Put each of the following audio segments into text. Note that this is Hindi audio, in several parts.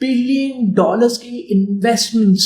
बिलियन डॉलर्स के इन्वेस्टमेंट्स,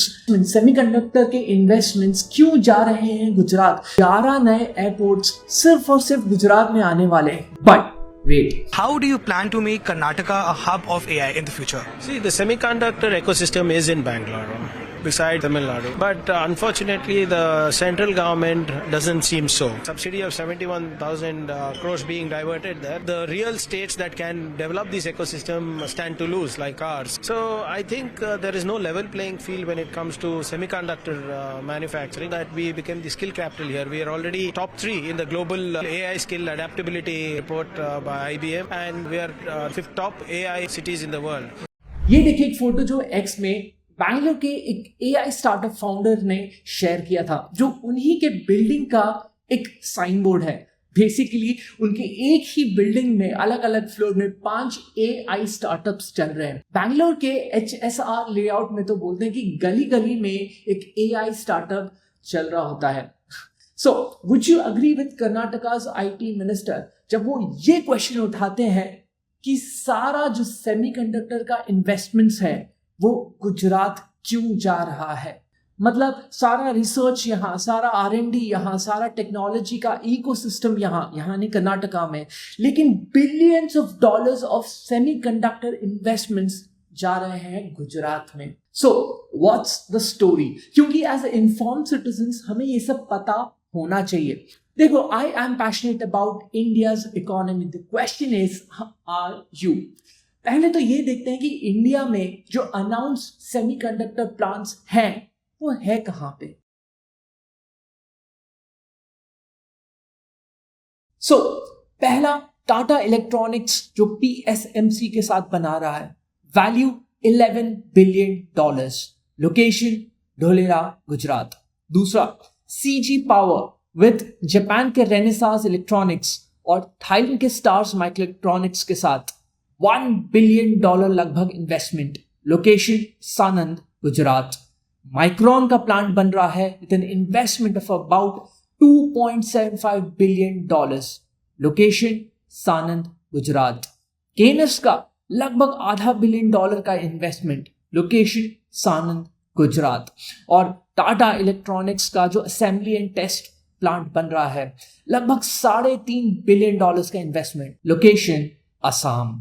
सेमीकंडक्टर के इन्वेस्टमेंट्स क्यों जा रहे हैं गुजरात? 11 नए एयरपोर्ट्स सिर्फ और सिर्फ गुजरात में आने वाले हैं। But wait, how do you plan to make Karnataka a hub of AI in the future? See, the semiconductor ecosystem is in Bangalore, beside Tamil Nadu. But unfortunately, the central government doesn't seem so. Subsidy of 71,000 crores being diverted there. The real states that can develop this ecosystem stand to lose, like ours. So I think there is no level playing field when it comes to semiconductor manufacturing. That we became the skill capital here. We are already top 3 in the global AI skill adaptability report by IBM, and we are 5th top AI cities in the world. ये देखिए एक फोटो जो एक्स में बैंगलोर के एक एआई स्टार्टअप फाउंडर ने शेयर किया था, जो उन्हीं के बिल्डिंग का एक साइन बोर्ड है। बेसिकली उनके एक ही बिल्डिंग में अलग अलग फ्लोर में 5 एआई स्टार्टअप्स चल रहे हैं। बैंगलोर के HSR लेआउट में तो बोलते हैं कि गली गली में एक एआई स्टार्टअप चल रहा होता है। So would you agree with Karnataka's IT minister जब वो ये क्वेश्चन उठाते हैं कि सारा जो सेमीकंडक्टर का इन्वेस्टमेंट्स है वो गुजरात क्यों जा रहा है? मतलब सारा रिसर्च यहाँ, सारा R&D यहाँ, सारा टेक्नोलॉजी का इकोसिस्टम यहाँ नहीं कर्नाटका में, लेकिन billions of dollars of semiconductor investments जा रहे हैं गुजरात में। So what's the story? क्योंकि एज इन्फॉर्म्ड सिटीजंस हमें ये सब पता होना चाहिए। देखो, I am passionate about India's economy. The question is are you? पहले तो ये देखते हैं कि इंडिया में जो अनाउंस सेमीकंडक्टर प्लांट्स हैं वो है कहां पे। सो पहला टाटा इलेक्ट्रॉनिक्स जो PSMC के साथ बना रहा है, value $11 billion, location Dholera Gujarat. दूसरा CG पावर विद जापान के रेनेसास इलेक्ट्रॉनिक्स और थाईलैंड के स्टार्स माइक्रो इलेक्ट्रॉनिक्स के साथ $1 बिलियन लगभग investment, location Sanand Gujarat. Micron का प्लांट बन रहा है with an investment of about $2.75 billion, location Sanand Gujarat. Kaynes का लगभग $500 बिलियन का इन्वेस्टमेंट, लोकेशन सानंद गुजरात। और टाटा इलेक्ट्रॉनिक्स का जो असेंबली एंड टेस्ट प्लांट बन रहा है, लगभग $3.5 बिलियन का इन्वेस्टमेंट, लोकेशन असम।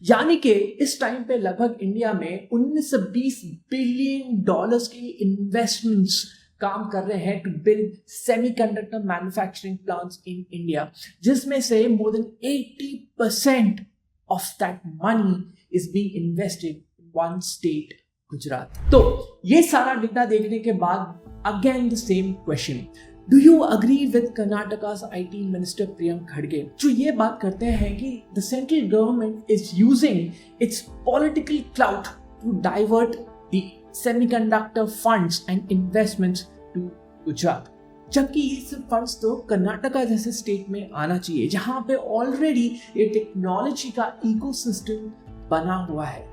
यानी कि इस टाइम पे लगभग इंडिया में 19 से 20 बिलियन डॉलर्स की इन्वेस्टमेंट्स काम कर रहे हैं to build semiconductor manufacturing plants in India, जिसमें से more than 80% of that money is being invested in one state, Gujarat. तो ये सारा डेटा देखने के बाद again the same question, do you agree with Karnataka's IT minister Priyank खड़गे, जो ये बात करते हैं कि the central government is using its political clout to divert the semiconductor funds and investments to Gujarat, जबकि ये सब फंड्स तो कर्नाटका जैसे स्टेट में आना चाहिए जहां पे ऑलरेडी ये टेक्नोलॉजी का इकोसिस्टम बना हुआ है।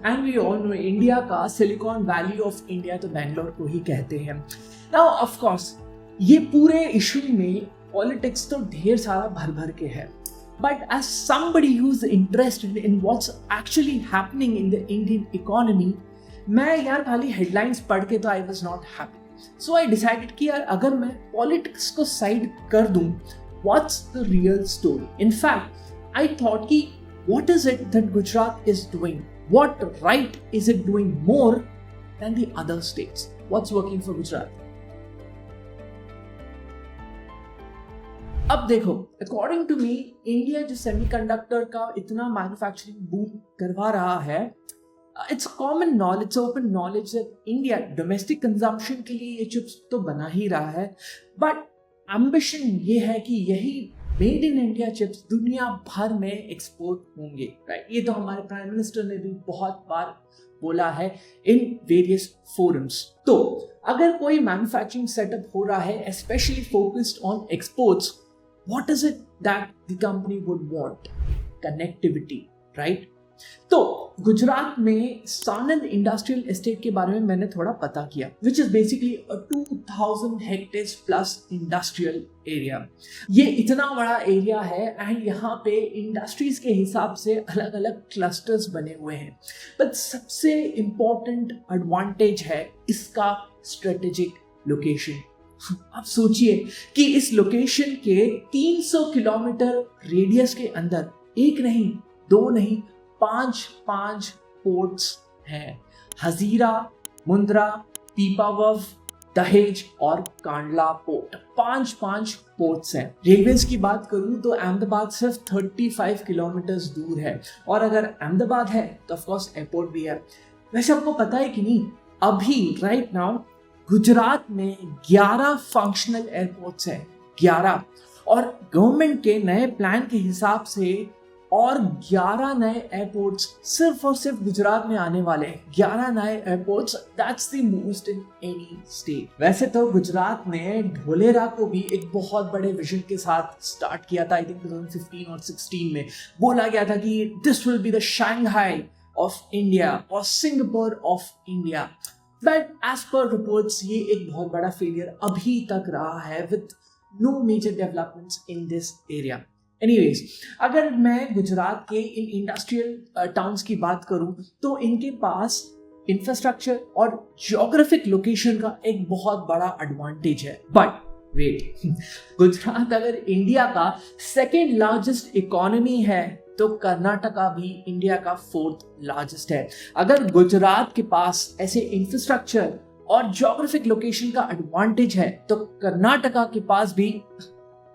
And we all know India का सिलिकॉन वैली ऑफ इंडिया तो बैंगलोर को ही कहते हैं। नाउ ऑफ कोर्स ये पूरे इशू में पॉलिटिक्स तो ढेर सारा भर भर के है, but as somebody who is interested in what's actually happening in the Indian economy, मैं यार खाली हेडलाइंस पढ़ के तो I was not happy. So I decided कि यार अगर मैं पॉलिटिक्स को साइड कर दूं, what's the real story? In fact I thought कि what is it that Gujarat is doing, what right is it doing more than the other states, what's working for Gujarat? अब देखो, अकॉर्डिंग टू मी, इंडिया जो सेमीकंडक्टर का इतना मैन्युफैक्चरिंग बूम करवा रहा है, it's common knowledge, it's open knowledge that India domestic consumption के लिए ये चिप्स तो बना ही रहा है, बट एम्बिशन ये है कि यही मेड इन इंडिया चिप्स दुनिया भर में एक्सपोर्ट होंगे, राइट? ये तो हमारे प्राइम मिनिस्टर ने भी बहुत बार बोला है इन वेरियस फोरम्स। तो अगर कोई मैन्युफैक्चरिंग सेटअप हो रहा है specially focused on exports, what is it that the company would want? Connectivity, right? तो गुजरात में सानंद इंडस्ट्रियल एस्टेट के बारे में मैंने थोड़ा पता किया, which is basically 2000 hectares plus industrial area. ये इतना बड़ा एरिया है एंड यहाँ पे इंडस्ट्रीज के हिसाब से अलग अलग क्लस्टर्स बने हुए हैं। बट सबसे इम्पोर्टेंट एडवांटेज है इसका स्ट्रेटेजिक लोकेशन। आप सोचिए कि इस लोकेशन के 300 किलोमीटर रेडियस के अंदर एक नहीं, दो नहीं, पांच पोर्ट्स हैं। हजीरा, मुंद्रा, पीपावव, दहेज और कांडला पोर्ट, पांच पोर्ट्स हैं। रेलवेज की बात करूं तो अहमदाबाद सिर्फ 35 किलोमीटर दूर है, और अगर अहमदाबाद है तो ऑफ कोर्स एयरपोर्ट भी है। वैसे आपको पता है कि नहीं, अभी राइट नाउ गुजरात में 11 फंक्शनल एयरपोर्ट्स हैं, 11, और गवर्नमेंट के नए प्लान के हिसाब से और 11 नए एयरपोर्ट्स सिर्फ और सिर्फ गुजरात में आने वाले हैं। 11 नए airports, that's the most in any state. वैसे तो गुजरात ने ढोलेरा को भी एक बहुत बड़े विजन के साथ स्टार्ट किया था, आई थिंक 2015 और 16 में। बोला गया था कि this will be the Shanghai of India और Singapore of India. But as per reports ये एक बहुत बड़ा फेलियर अभी तक रहा है, with no major developments in this area. Anyways, अगर मैं गुजरात के इन इंडस्ट्रियल टाउन्स की बात करूं तो इनके पास इंफ्रास्ट्रक्चर और ज्योग्राफिक लोकेशन का एक बहुत बड़ा एडवांटेज है। बट वेट, गुजरात अगर इंडिया का सेकेंड लार्जेस्ट इकोनॉमी है तो कर्नाटका भी इंडिया का 4th लार्जेस्ट है। अगर गुजरात के पास ऐसे इंफ्रास्ट्रक्चर और ज्योग्राफिक लोकेशन का एडवांटेज है तो कर्नाटका के पास भी,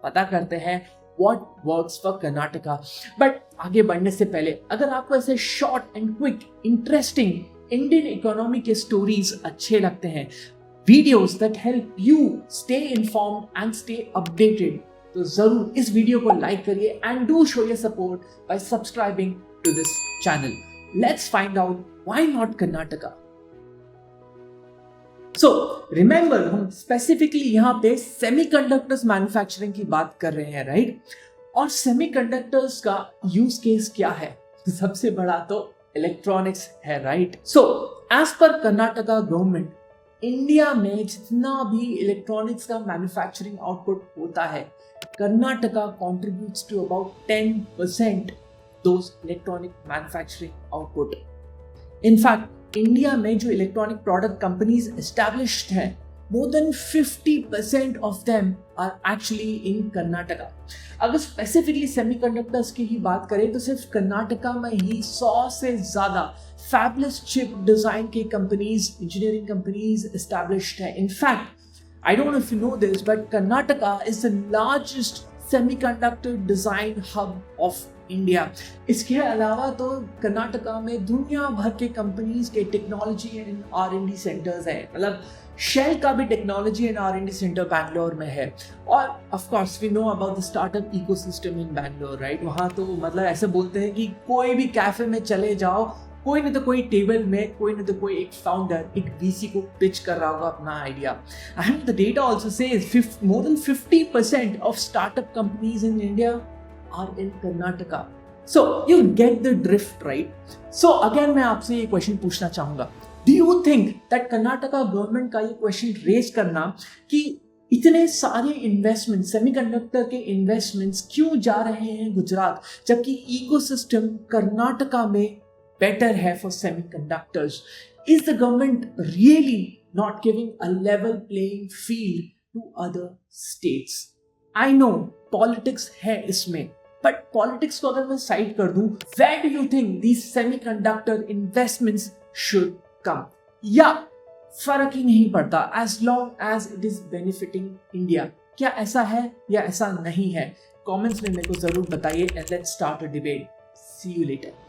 पता करते हैं what works for Karnataka। But आगे बढ़ने से पहले अगर आपको ऐसे short and quick interesting Indian economy के स्टोरीज अच्छे लगते हैं, videos that help you stay informed and stay updated, तो जरूर इस वीडियो को लाइक करिए and do show your support by subscribing to this channel. Let's find out why not Karnataka. So remember, हम स्पेसिफिकली यहाँ पे सेमीकंडक्टर्स मैन्युफैक्चरिंग की बात कर रहे हैं, राइट? और सेमीकंडक्टर्स का यूज केस क्या है? सबसे बड़ा तो इलेक्ट्रॉनिक्स है, right? So as per Karnataka government, India में जितना भी इलेक्ट्रॉनिक्स का मैन्युफैक्चरिंग आउटपुट होता है, Karnataka contributes to about 10% those electronic manufacturing output. In fact, India में जो इलेक्ट्रॉनिक प्रोडक्ट कंपनीज एस्टैब्लिश्ड हैं, more than 50% of them are actually in Karnataka. अगर स्पेसिफिकली सेमीकंडक्टर्स की ही बात करें तो सिर्फ कर्नाटका में ही 100 से ज्यादा फैबलेस चिप डिजाइन के कंपनीज, इंजीनियरिंग कंपनीज एस्टैब्लिश्ड हैं। In fact, I don't know if you know this, but Karnataka is the largest semiconductor design hub of India. इसके अलावा तो कर्नाटका में दुनिया भर के कंपनीज के टेक्नोलॉजी एंड R&D सेंटर्स हैं। मतलब शेल का भी technology and R&D centre Bangalore में है। और of course we know about the startup ecosystem in Bangalore, right? वहाँ तो मतलब ऐसे बोलते हैं कि कोई भी कैफे में चले जाओ, कोई नहीं तो कोई टेबल में, कोई नहीं तो कोई एक फाउंडर एक वीसी को पिच कर रहा होगा अपना idea. And the data also says more than 50% of startup companies in India are in Karnataka. So you get the drift, right? So again मैं आपसे ये क्वेश्चन पूछना चाहूंगा, do you think that Karnataka government का ये क्वेश्चन रेज करना कि इतने सारे इन्वेस्टमेंट, सेमीकंडक्टर के इन्वेस्टमेंट्स क्यों जा रहे हैं गुजरात, जबकि इकोसिस्टम कर्नाटका में better है for semiconductors? Is the government really not giving a level playing field to other states? I know politics है इसमें, but politics को अगर मैं साइड कर दूं, where do you think these semiconductor investments should come? या फर्क ही नहीं पड़ता as long as it is benefiting India? क्या ऐसा है या ऐसा नहीं है? Comments में मेरे को जरूर बताइए and let's start a debate. See you later.